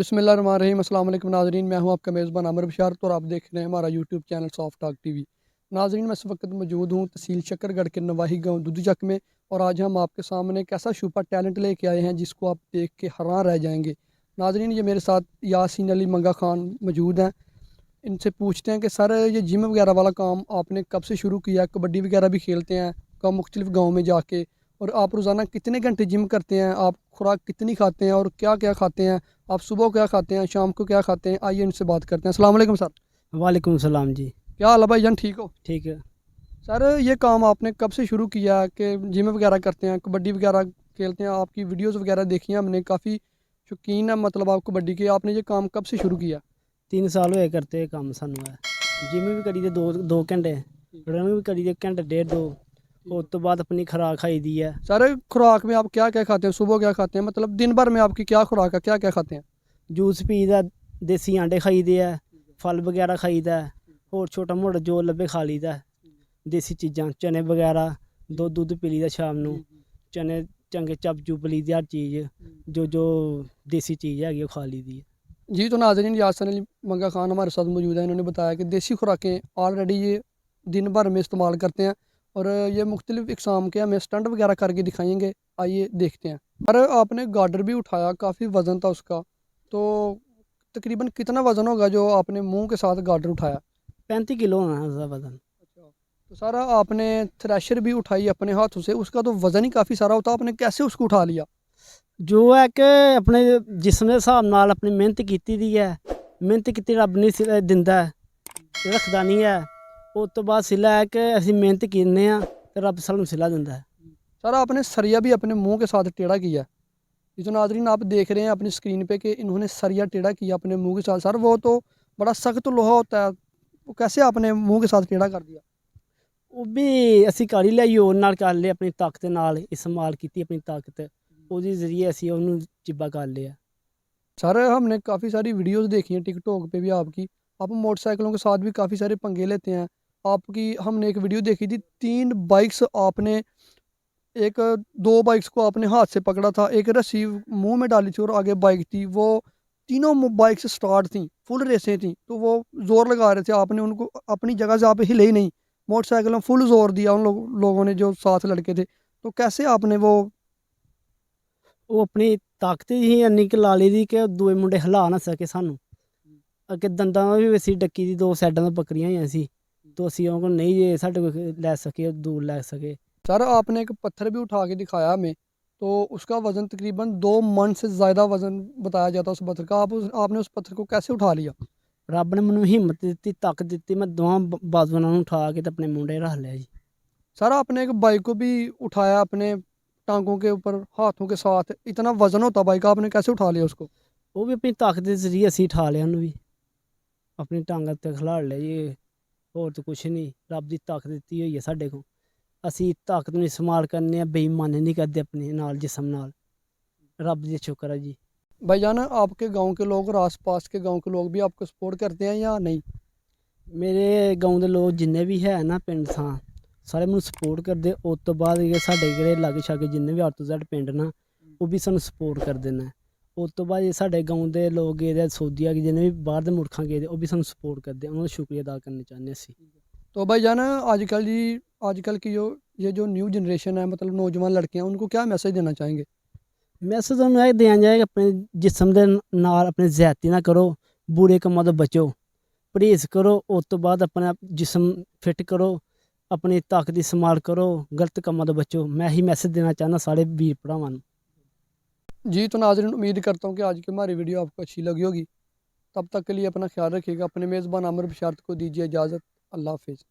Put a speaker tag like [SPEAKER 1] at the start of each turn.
[SPEAKER 1] बिस्मिल्लाहिर्रहमानिर्रहीम। अस्सलाम वालेकुम नाज़रीन, मैं हूं आपका मेज़बान आमिर बशारत और आप देख रहे हैं हमारा YouTube channel soft talk TV. नाज़रीन, मैं इस वक्त मौजूद हूं तहसील शकरगढ़ के नवाही गांव दुधीचक में और आज हम आपके सामने एक ऐसा सुपर टैलेंट लेके आए हैं जिसको आप देख के हैरान रह जाएंगे। नाज़रीन, ये मेरे साथ यासीन अली मंगा खान मौजूद हैं। इनसे पूछते हैं कि सर, ये जिम वगैरह वाला काम आपने कब से शुरू किया? कबड्डी वगैरह भी खेलते हैं का मुख्तलिफ गाँव में जाके, और आप रोज़ाना कितने घंटे जिम करते हैं? आप खुराक कितनी खाते हैं और क्या क्या खाते हैं? आप सुबह क्या खाते हैं, शाम को क्या खाते हैं? आइए इनसे बात करते हैं। अस्सलाम वालेकुम सर।
[SPEAKER 2] वालेकुम सलाम जी।
[SPEAKER 1] क्या हाल है भाईजान, ठीक हो?
[SPEAKER 2] ठीक है।
[SPEAKER 1] सर, ये काम आपने कब से शुरू किया कि जिम वगैरह करते हैं, कबड्डी वगैरह खेलते हैं? आपकी वीडियोस वगैरह देखी हैं हमने, काफ़ी शौकीन है मतलब आप कबड्डी के। आपने ये काम कब से शुरू किया?
[SPEAKER 2] 3 साल होए करते काम सानू है। जिम भी करी दे 2 घंटे, रनिंग भी करी दे घंटे डेढ़ 2। उस तो बाद अपनी खुराक खाई दी है।
[SPEAKER 1] सर, खुराक में आप क्या क्या खाते हैं? सुबह क्या खाते हैं? मतलब दिन भर में आपकी क्या खुराक है, क्या क्या खाते हैं?
[SPEAKER 2] जूस पी दा, देसी आंडे खाई दे है, फल वगैरह खाई दा है, और छोटा मोटा जो लब्भे खा ली दा है। देसी चीज़ां चने वगैरह, दुद्ध पी ली दा शाम नू, चने चंगे चप चुप ली दी, हर चीज़ जो देसी चीज़ हैगी वो खा ली दी है।
[SPEAKER 1] जी, तो नाज़रीन, यासिन अली मंगा खान हमारे साथ मौजूद है। इन्होंने बताया कि देसी खुराकें ऑलरेडी ये दिन भर में इस्तेमाल करते हैं और ये मुख्तलिफ इकसाम के हमें स्टंट वगैरह करके दिखाएंगे। आइए देखते हैं। अरे, आपने गार्डर भी उठाया, काफ़ी वज़न था उसका, तो तकरीबन कितना वज़न होगा जो आपने मुंह के साथ गार्डर उठाया?
[SPEAKER 2] 35 किलो होना है उसका वजन।
[SPEAKER 1] अच्छा। तो सर, आपने थ्रेशर भी उठाई अपने हाथों से, उसका तो वज़न ही काफ़ी सारा होता, आपने कैसे उसको उठा लिया?
[SPEAKER 2] जो है कि अपने जिस्म के हिसाब नाल अपनी मेहनत कीती दी है। मेहनत कीती रब नहीं दिंदा है, रखदा नहीं है। उस तो बाद सिला है कि असीं मेहनत कीने आ ते रब सानूं सिला दिंदा है।
[SPEAKER 1] सर, आपने सरिया भी अपने मुंह के साथ टेढ़ा किया। ये तो नाज़रीन आप देख रहे हैं अपनी स्क्रीन पे कि इन्होंने सरिया टेढ़ा किया अपने मुंह के साथ। सर, वो तो बड़ा सख्त लोहा होता है, वो कैसे आपने मुंह के साथ टेढ़ा कर दिया?
[SPEAKER 2] ਉਹ ਵੀ ਅਸੀਂ ਕਰ ਹੀ ਲਿਆ, ਜ਼ੋਰ ਨਾਲ ਕਰ ਲਿਆ, ਆਪਣੀ ਤਾਕਤ ਨਾਲ ਇਸਤੇਮਾਲ ਕੀਤੀ ਆਪਣੀ ਤਾਕਤ, ਉਹਦੇ ਜ਼ਰੀਏ ਅਸੀਂ ਉਹਨੂੰ ਚਿੱਬਾ ਕਰ ਲਿਆ।
[SPEAKER 1] सर, हमने काफ़ी सारी वीडियोस देखी हैं टिकटॉक पे भी आपकी। आप मोटरसाइकिलों के साथ भी काफ़ी सारे पंगे लेते हैं। आपकी हमने एक वीडियो देखी थी, 3 बाइक्स आपने, एक 2 बाइक्स को आपने हाथ से पकड़ा था, एक रस्सी मुंह में डाली थी और आगे बाइक थी। वो तीनों बाइक्स स्टार्ट थी, फुल रेसें थी, तो वो ज़ोर लगा रहे थे, आपने उनको अपनी जगह से आप हिले ही नहीं। मोटरसाइकिल में फुल ज़ोर दिया उन लोगों ने जो साथ लड़के थे। तो कैसे आपने वो?
[SPEAKER 2] ਉਹ ਆਪਣੀ ਤਾਕਤ ਹੀ ਇੰਨੀ ਕੁ ਲਾ ਲਈ ਦੀ ਕਿ ਦੂਏ ਮੁੰਡੇ ਹਿਲਾ ਨਾ ਸਕੇ ਸਾਨੂੰ। ਅੱਗੇ ਦੰਦਾਂ ਵੀ ਅਸੀਂ ਡੱਕੀ ਦੀ, 2 ਸਾਈਡਾਂ ਤੋਂ ਬੱਕਰੀਆਂ ਹੋਈਆਂ ਸੀ, तो ਅਸੀਂ ਉਹ ਕੋਲ ਨਹੀਂ ਜੇ ਸਾਡੇ ਕੋਲ ਲੈ ਸਕੇ, ਦੂਰ ਲੈ ਸਕੇ।
[SPEAKER 1] सर, आपने एक पत्थर भी उठा के दिखाया हमें, तो उसका वज़न तकरीबन 2 मन से ज़्यादा वज़न बताया जाता है उस पत्थर का। आपने उस पत्थर को कैसे उठा लिया?
[SPEAKER 2] ਰੱਬ ਨੇ ਮੈਨੂੰ ਹਿੰਮਤ ਦਿੱਤੀ, ਤਾਕਤ ਦਿੱਤੀ, मैं ਦੋਵਾਂ ਬਾਜ਼ੂਆਂ ਨਾਲ ਉਠਾ ਕੇ ਤੇ ਆਪਣੇ ਮੁੰਡੇ ਰੱਖ ਲਿਆ जी।
[SPEAKER 1] सर, आपने एक बाइक को भी उठाया अपने टांगों के ऊपर, हाथों के साथ। इतना वज़न होता बाइक का, आपने कैसे उठा लिया उसको?
[SPEAKER 2] ਉਹ ਵੀ ਆਪਣੀ ਤਾਕਤ ਦੇ ਜ਼ਰੀਏ ਅਸੀਂ ਉਠਾ ਲਿਆ ਉਹਨੂੰ ਵੀ, ਆਪਣੀ ਟਾਂਗਾਂ ਤੇ ਖਿਲਾਰ ਲਿਆ ਜੀ। ਹੋਰ ਤਾਂ ਕੁਛ ਨਹੀਂ, ਰੱਬ ਦੀ ਤਾਕਤ ਦਿੱਤੀ ਹੋਈ ਹੈ ਸਾਡੇ ਕੋਲ। ਅਸੀਂ ਤਾਕਤ ਨੂੰ ਇਸਤੇਮਾਲ ਕਰਨੇ ਆ, ਬੇਈਮਾਨੀ ਨਹੀਂ ਕਰਦੇ ਆਪਣੇ ਨਾਲ ਜਿਸਮ ਨਾਲ। ਰੱਬ ਦਾ ਸ਼ੁਕਰ ਹੈ ਜੀ।
[SPEAKER 1] भाईजान, आपके गांव के लोग और आस-पास के गांव के लोग भी आपको सपोर्ट करते हैं या नहीं?
[SPEAKER 2] ਮੇਰੇ ਗਾਉਂ ਦੇ ਲੋਕ ਜਿੰਨੇ ਵੀ ਹੈ ਨਾ ਪਿੰਡ ਥਾਂ, ਸਾਰੇ ਮੈਨੂੰ ਸਪੋਰਟ ਕਰਦੇ। ਉਸ ਤੋਂ ਬਾਅਦ ਇਹ ਸਾਡੇ ਜਿਹੜੇ ਲਾਗੇ ਛਾਗੇ ਜਿੰਨੇ ਵੀ ਅੱਡ ਤੋਂ ਜ਼ੱਡ ਪਿੰਡ ਨਾ, ਉਹ ਵੀ ਸਾਨੂੰ ਸਪੋਰਟ ਕਰਦੇ ਨੇ। ਉਸ ਤੋਂ ਬਾਅਦ ਇਹ ਸਾਡੇ ਗਾਉਂ ਦੇ ਲੋਕ ਗਏ ਦੇ ਸਊਦੀਆ ਕੇ, ਜਿੰਨੇ ਵੀ ਬਾਹਰ ਦੇ ਮੁਲਕਾਂ ਗਏ ਦੇ, ਉਹ ਵੀ ਸਾਨੂੰ ਸਪੋर्ट करते हैं। ਉਹਨਾਂ ਦਾ शुक्रिया अदा करना चाहते ਅਸੀਂ।
[SPEAKER 1] तो भाईजान, आजकल की जो न्यू जनरेशन है, मतलब नौजवान लड़के हैं, उनको क्या मैसेज देना चाहेंगे?
[SPEAKER 2] मैसेज ਤੁਹਾਨੂੰ ਇਹ ਦੇਣਾ ਚਾਹਾਂਗੇ, ਆਪਣੇ ਜਿਸਮ ਦੇ ਨਾਲ ਆਪਣੀ ਜ਼ਿਆਦਤੀ ਨਾ ਕਰੋ, ਬੁਰੇ ਕੰਮਾਂ ਤੋਂ ਬਚੋ, ਪਰਹੇਜ਼ ਕਰੋ। ਉਸ ਤੋਂ ਬਾਅਦ ਆਪਣਾ ਜਿਸਮ ਫਿੱਟ ਕਰੋ, ਆਪਣੀ ਤਾਕਤ ਦੀ ਸੰਭਾਲ ਕਰੋ, ਗਲਤ ਕੰਮਾਂ ਤੋਂ ਬਚੋ। ਮੈਂ ਇਹੀ ਮੈਸੇਜ ਦੇਣਾ ਚਾਹੁੰਦਾ ਸਾਰੇ ਵੀਰ ਭਰਾਵਾਂ ਨੂੰ।
[SPEAKER 1] जी, तो नाज़रीन, उम्मीद करता हूँ कि आज की हमारी वीडियो आपको अच्छी लगी होगी। तब तक के लिए अपना ख्याल रखिएगा। अपने मेज़बान आमिर बशारत को दीजिए इजाज़त। अल्लाह हाफ़िज़।